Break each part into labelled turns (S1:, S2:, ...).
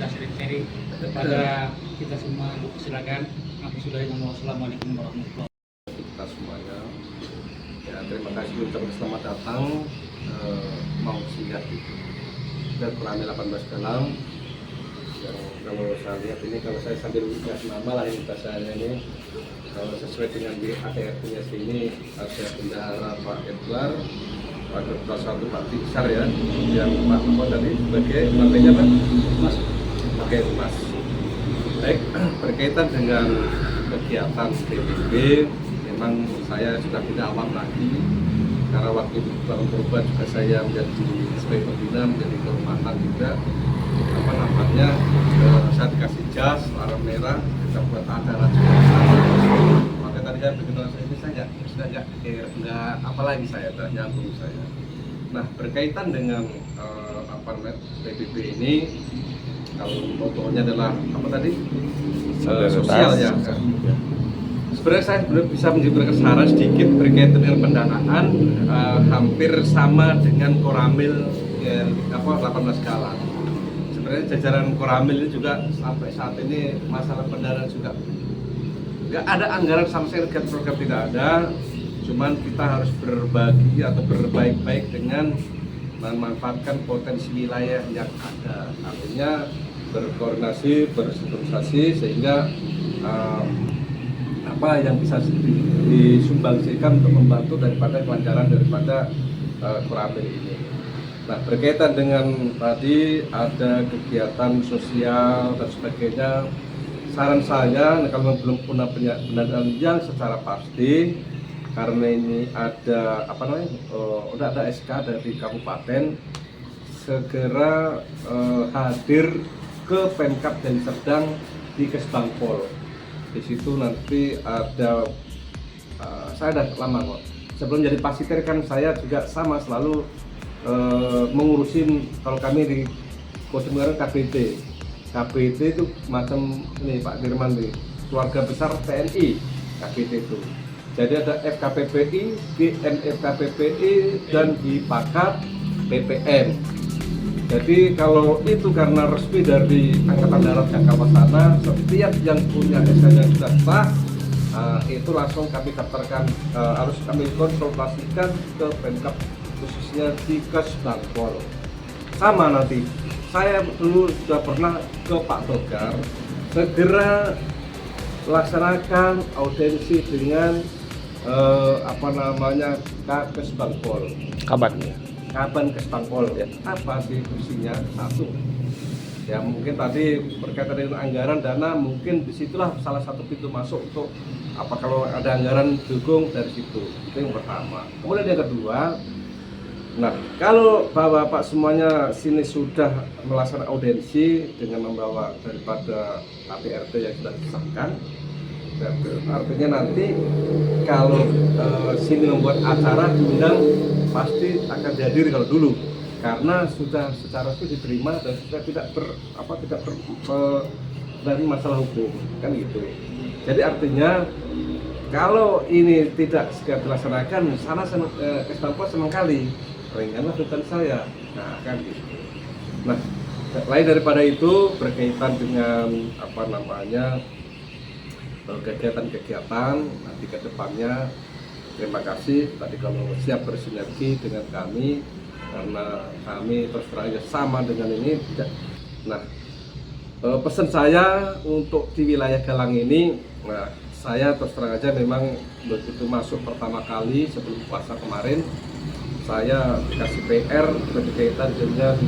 S1: kita sharing kepada kita semua. Silakan. Assalamualaikum warahmatullahi wabarakatuh.
S2: Kita semuanya. Ya, terima kasih ucapkan selamat datang mau singgah dan Koramil 18 Galang. Yang kalau saya lihat ini, kalau saya sambil ngasih nama lah ini saya ini, kalau sesuai dengan di ATR-nya sini ada bendahara Pak Edward, Pak Ketua satu Pak Tiksar ya, yang Pak apa tadi sebagai partainya Pak Mas, oke Mas. Baik, berkaitan dengan kegiatan PBB, memang saya sudah tidak awam lagi karena waktu itu tahun berubah juga saya menjadi sebagai pembina, menjadi kehormatan juga apa namanya, saya dikasih jas warna merah, kita buat acara juga. Maka tadi saya berkenalan ini saya sudah nggak apa lagi saya sudah nyambung saya. Nah, berkaitan dengan apa namanya PBB ini, kalau motonya adalah apa tadi, sosial ya. Sebenarnya saya belum bisa menjadi saran sedikit berkaitan dengan pendanaan, hampir sama dengan Koramil ya, 18 Galang. Sebenarnya jajaran Koramil ini juga sampai saat ini masalah pendanaan juga nggak ada anggaran sama sekali, program tidak ada. Cuman kita harus berbagi atau berbaik-baik dengan memanfaatkan potensi wilayah yang ada. Artinya berkoordinasi, bersinkronisasi sehingga apa yang bisa disumbangsikan untuk membantu daripada kelancaran daripada Koramil ini. Nah, berkaitan dengan tadi ada kegiatan sosial dan sebagainya, saran saya kalau belum punya pendanaan yang secara pasti, karena ini ada apa namanya, udah ada SK dari kabupaten, segera hadir ke Pemkab Deli Serdang di Kesbangpol. Di situ nanti ada saya udah lama kok. Sebelum jadi pasiter kan saya juga sama selalu mengurusin, kalau kami di Kota Tenggara KBT. KBT itu macam ini Pak Dirman nih, keluarga besar TNI KBT itu. Jadi ada FKPPI, GMFKPPI dan di Pakat PPM. Jadi kalau itu karena resmi dari Angkatan Darat Jakarta sana, setiap yang punya SK-nya sudah sah, itu langsung kami daftarkan, harus kami konsultasikan ke Pemkab khususnya di Kesbangpol. Sama nanti, saya dulu sudah pernah ke Pak Togar, segera laksanakan audiensi dengan apa namanya Kesbangpol. Kapan Kesbangpol ya? Apa sih fungsinya? Satu, ya mungkin tadi berkaitan dengan anggaran dana, mungkin disitulah salah satu pintu masuk untuk apa kalau ada anggaran dukung dari situ. Itu yang pertama. Kemudian yang kedua, nah kalau Bapak semuanya sini sudah melaksanakan audiensi dengan membawa daripada APRT yang sudah disahkan, artinya nanti kalau sini membuat acara diundang pasti akan dihadiri kalau dulu, karena sudah secara itu diterima dan sudah tidak dari masalah hukum kan gitu. Jadi artinya kalau ini tidak segera dilaksanakan, sana Kesbangpol senang kali ringanlah beban saya, nah kan gitu. Nah, lain daripada itu berkaitan dengan apa namanya kegiatan-kegiatan nanti ke depannya. Terima kasih tadi kalau siap bersinergi dengan kami, karena kami terus terang sama dengan ini. Nah, pesan saya untuk di wilayah Galang ini, nah saya terus terang aja memang begitu masuk pertama kali sebelum puasa kemarin, saya dikasih PR berkaitan dengan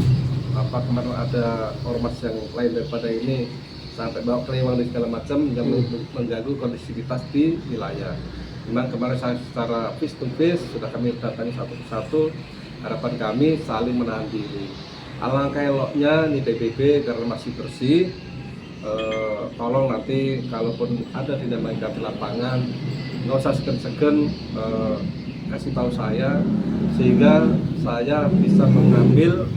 S2: apa kemarin ada ormas yang lain daripada ini sampai bawa kelewang dan segala macam yang mengganggu kondisivitas di wilayah. Memang kemarin saya secara face to face sudah kami datangi satu persatu, harapan kami saling menahan diri. Alangkah eloknya nih PBB karena masih bersih, tolong nanti kalaupun ada dinamika di lapangan nggak usah segan-segan kasih tahu saya, sehingga saya bisa mengambil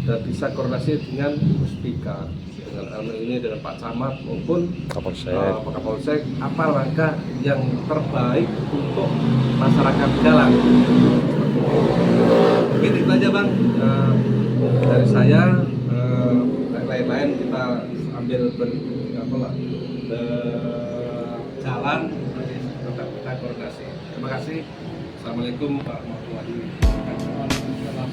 S2: dan bisa koordinasi dengan Puspika, dengan ini dengan Pak Camat maupun Pak Kapolsek, apa langkah yang terbaik untuk masyarakat Galang. Mungkin itu aja Bang dari saya, lain-lain kita kita ambil berjalan, tetap kita koordinasi. Terima kasih. Assalamualaikum warahmatullahi wabarakatuh.
S1: Waalaikumsalam.